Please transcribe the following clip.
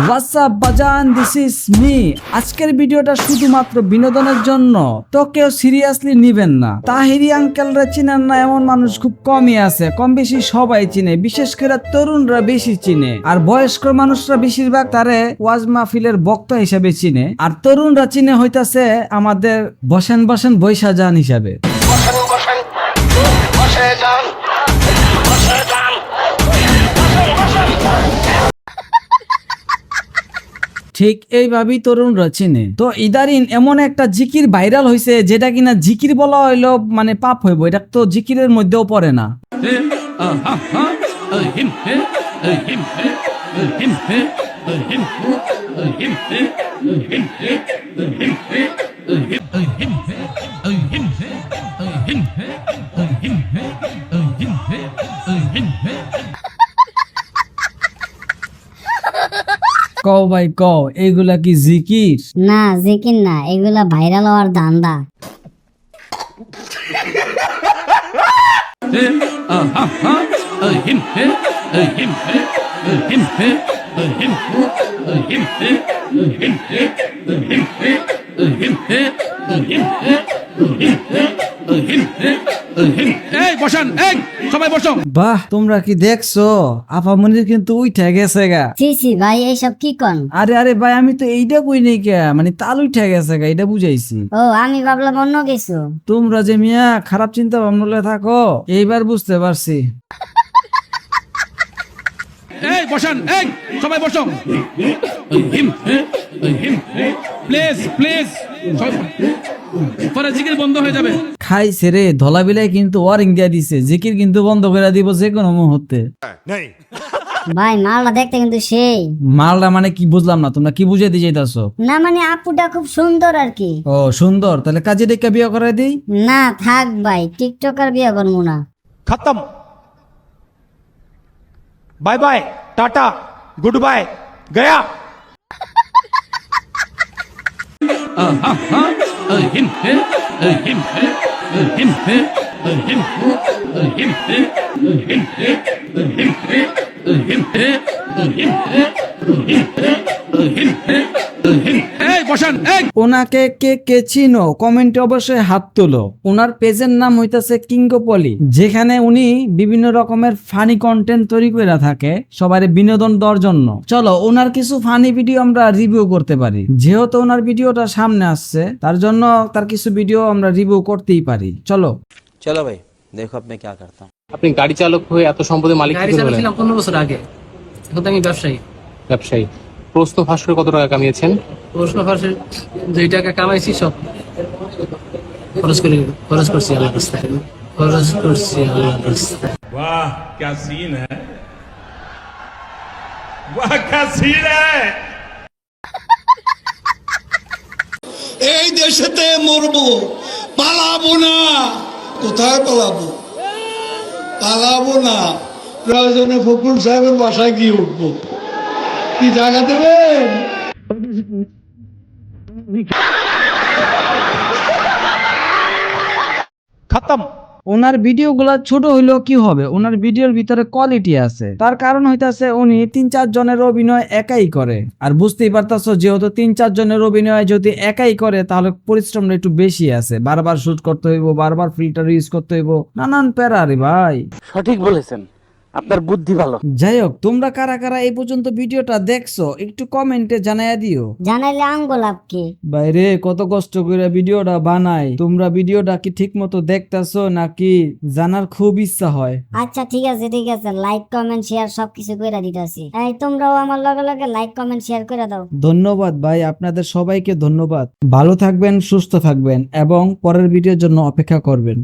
WhatsApp বাজান, this is me. আজকের ভিডিওটা শুধুমাত্র বিনোদনের জন্য, তো কেউ সিরিয়াসলি নিবেন না। তাহিরি আঙ্কেলরা চিনেন না এমন মানুষ খুব কমই আছে, কম বেশি সবাই চিনে, বিশেষ করে তরুণরা বেশি চিনে, আর বয়স্ক মানুষরা বেশিরভাগ তারে ওয়াজ মাহফিলের বক্তা হিসেবে চিনে, আর তরুণরা চিনে হইতাছে আমাদের বসেন বসেন বৈশা যান হিসাবে। ঠিক এইভাবেই তরুণরা চিনে। তো ইদারিন এমন একটা জিকির ভাইরাল হয়েছে যেটা কিনা জিকির বলা হইলো মানে পাপ হইব, এটা তো জিকিরের মধ্যেও পড়ে না। কও ভাই কও, এগুলা কি জিকির? না জিকির না, এগুলা ভাইরাল হওয়ার ধান্দা। বাহ, তোমরা কি দেখছো? আপামনির কিন্তু উইঠা গেছে গা। সি ভাই, এইসব কি কন? আরে আরে ভাই, আমি তো এইটা কই নাই কে, মানে তাল উইঠা গেছে গা, এটা বুঝাইছি। ও, আমি ভাবলাম অন্য কিছু। তোমরা যে মিয়া খারাপ চিন্তা ভাবনা থাকো, এইবার বুঝতে পারছি। এই বসান, এই সবাই বসো। প্লিজ প্লিজ, পরে জিকির বন্ধ হয়ে যাবে। খাইছে রে, ধলা বিলাই কিন্তু ওয়ারিং দিয়া দিছে, জিকির কিন্তু বন্ধ করে দিব যে কোনো মুহূর্তে। ভাই মালটা দেখতে কিন্তু সেই। মালটা মানে কি বুঝলাম না, তোমরা কি বুঝাইতে চাইতাছো? না মানে আপুটা খুব সুন্দর আর কি। ও সুন্দর, তাহলে কাজে ডেকে বিয়ে করাই দেই। না থাক ভাই, টিকটকার বিয়ে করবো না। खत्म। Bye bye, tata, goodbye, गया। ওনাকে কে কে চিনো কমেন্টে অবশ্যই হাত তুলো। ওনার পেজের নাম হইতাছে কিঙ্গপলি, যেখানে উনি বিভিন্ন রকমের ফানি কন্টেন্ট তৈরি করে থাকে সবার বিনোদন দেওয়ার জন্য। চলো ওনার কিছু ফানি ভিডিও আমরা রিভিউ করতে পারি, যেহেতু ওনার ভিডিওটা সামনে আসছে তার জন্য তার কিছু ভিডিও আমরা রিভিউ করতেই পারি। চলো चलो भाई, देखो अब मैं क्या करता हूँ। আপনি গাড়ি চালক হয়ে এত সম্পদের মালিক গাড়ি কিভাবে হলেন? চালাচ্ছিলাম 15 বছর আগে, এখন তো আমি ব্যবসায়ী। ব্যবসায়ী। প্রশ্ন ভাস্করে কত টাকা কামিয়েছেন? প্রশ্ন ফাঁসে 2 টাকা কামাইছি, সব খরচ করছি আল্লাহর রাস্তায়, খরচ করছি আল্লাহর রাস্তায়। वाह क्या सीन है, वाह क्या सीन है। এই দেশেতে মরবো, পালাবো না। কোথায় পালাবো? পালাবো না, প্রয়োজনে ফখরুল সাহেবের বাসায় গিয়ে উঠবো। কি জায়গা দেবেন? खत्म। ওনার ভিডিওগুলো ছোট হইলেও কি হবে, ওনার ভিডিওর ভিতরে কোয়ালিটি আছে। তার কারণ হইতাছে উনি 3-4 জনের অভিনয় একাই করে, আর বুঝতেই পারতাছো যেহেতু 3-4 জনের অভিনয় যদি একাই করে তাহলে পরিশ্রমটা একটু বেশি আছে, বারবার শুট করতে হইব, বারবার ফিল্টার ইউজ করতে হইব, নানান প্যারা রে ভাই। সঠিক বলেছেন, আপনার বুদ্ধি ভালো। যাই হোক, তোমরা কারা কারা এই পর্যন্ত ভিডিওটা দেখছো একটু কমেন্টে জানাইয়া দিও। জানাইলে আঙ্গুলাপ কি? বাইরে কত কষ্ট করে ভিডিওটা বানাই, তোমরা ভিডিওটা কি ঠিক মতো দেখতেছো নাকি জানার খুব ইচ্ছা হয়। আচ্ছা ঠিক আছে ঠিক আছে, লাইক কমেন্ট শেয়ার সবকিছু কইরা দিতাছি। এই তোমরাও আমার লগে লগে লাইক কমেন্ট শেয়ার করে দাও। ধন্যবাদ ভাই, আপনাদের সবাইকে ধন্যবাদ। ভালো থাকবেন, সুস্থ থাকবেন এবং পরের ভিডিওর জন্য অপেক্ষা করবেন।